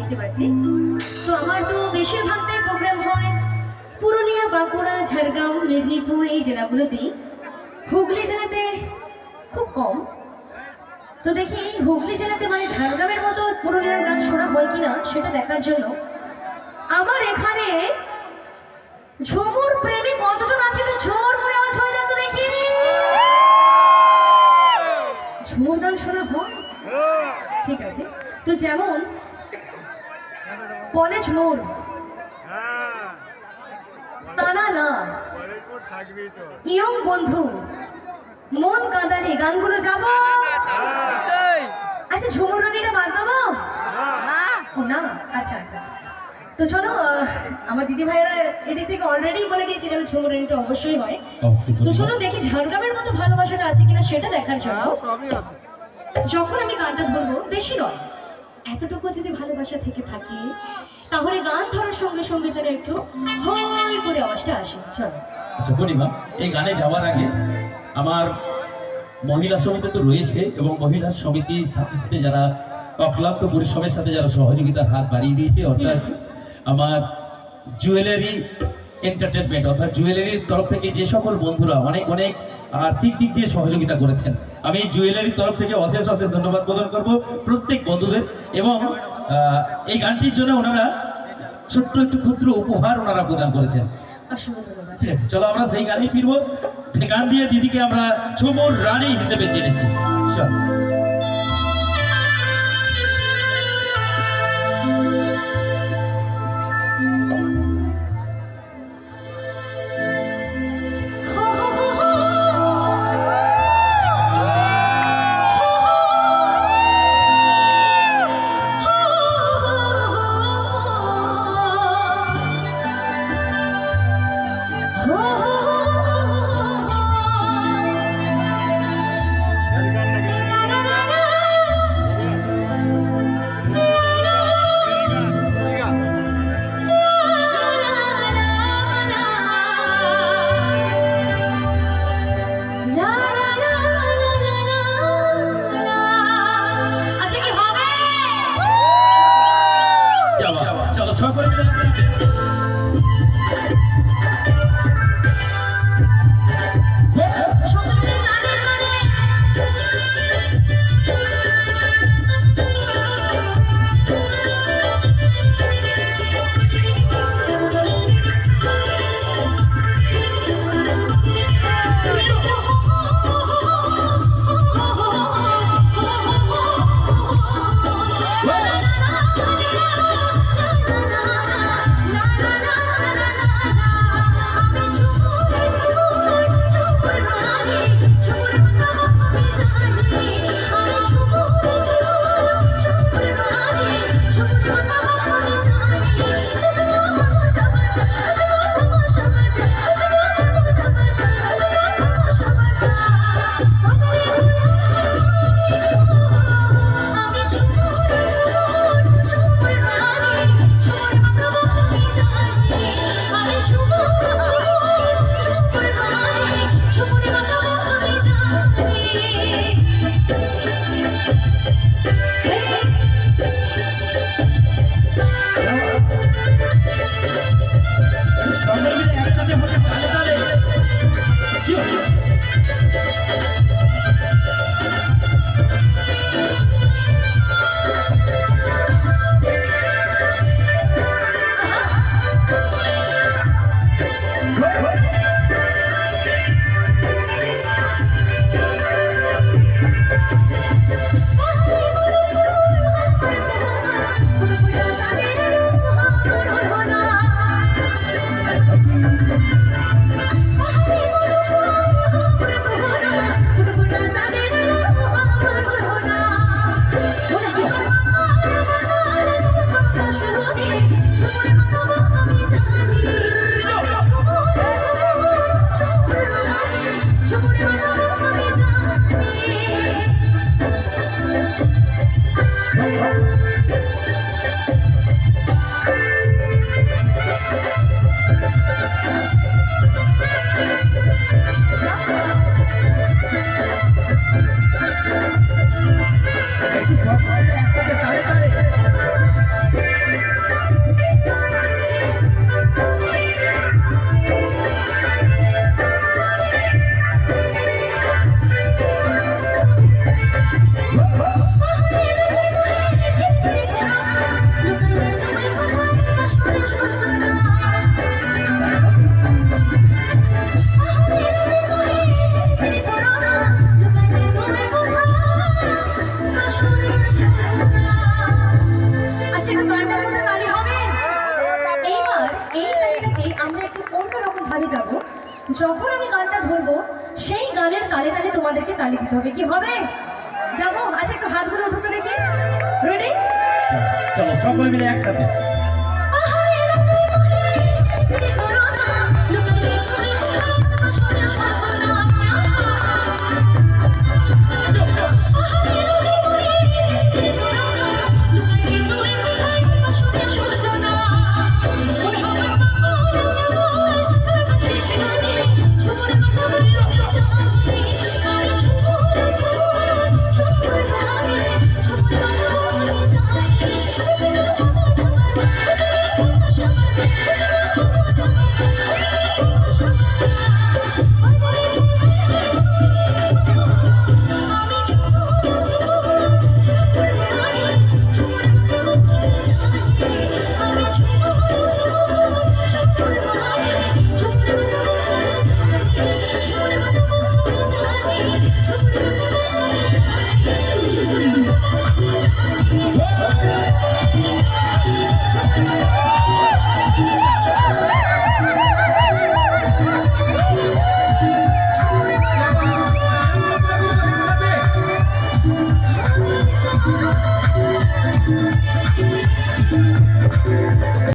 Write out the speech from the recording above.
দেখতে পাচ্ছি। তো আমার তো বেশিরভাগটাই প্রোগ্রাম হয় পুরুলিয়া, বাঁকুড়া, ঝাড়গ্রাম, মেদিনীপুর এই জেলাগুলোতেই। হুগলি জেলাতে খুব কম। তো দেখি হুগলি জেলাতে মানে ঝাড়গ্রামের মতো পুরুলিয়ার গান শোনা হয় কিনা সেটা দেখার জন্য আমার এখানে ঝুমুর প্রেমী কতজন আছে একটু জোর করে আওয়াজ হয়ে যাক তো দেখি। ঝুমুর গান শোনা হয়? ঠিক আছে। তো যেমন কলেজ মোড়, তানা না, ইয়ং বন্ধু, মন কাঁদালি গানগুলো যাবো। আচ্ছা ঝুমুর রানীটা বাদ দেবো? ও না, আচ্ছা আচ্ছা। তো চলো আমার দিদি ভাইয়েরা এদিক থেকে অলরেডি বলে দিয়েছে যেন ঝুমুর রানীটা অবশ্যই হয়। তো চলো দেখি ঝাড়গ্রামের মতো ভালোবাসাটা আছে কিনা সেটা দেখার জন্য যখন আমি গানটা ধরবো, বেশি নয় এতটুকু যদি ভালোবাসা থেকে থাকে তাহলে গান ধরার সঙ্গে সঙ্গে যেন একটু হয় করে আওয়াজটা আসে। চলো। আচ্ছা পূর্ণিমা, এই গানে যাওয়ার আগে আমার মহিলা সমিতি তো রয়েছে এবং মহিলা সমিতির সাথে সাথে যারা অক্লান্ত পরিশ্রমের সাথে যারা সহযোগিতার হাত বাড়িয়ে দিয়েছে, অর্থাৎ আমার জুয়েলারি এন্টারটেনমেন্ট অর্থাৎ জুয়েলারির তরফ থেকে যে সকল বন্ধুরা অনেক অনেক আর্থিক দিক দিয়ে সহযোগিতা করেছেন, আমি জুয়েলারির তরফ থেকে অশেষ অশেষ ধন্যবাদ প্রদান করব প্রত্যেক বন্ধুদের। এবং এই গানটির জন্য ওনারা ছোট্ট একটু ক্ষুদ্র উপহার ওনারা প্রদান করেছেন। ঠিক আছে, চলো আমরা সেই গানই ফিরবো। গান দিয়ে দিদিকে আমরা ঝুমুর রানী হিসেবে জেনেছি। চল। চলো সকলে একটু যখন আমি গানটা ধরবো সেই গানের তালে তালে তোমাদেরকে তালি দিতে হবে, কি হবে? যাবো? আচ্ছা একটু হাতগুলো উঠতে দেখি। রেডি? চলো সবাই মিলে একসাথে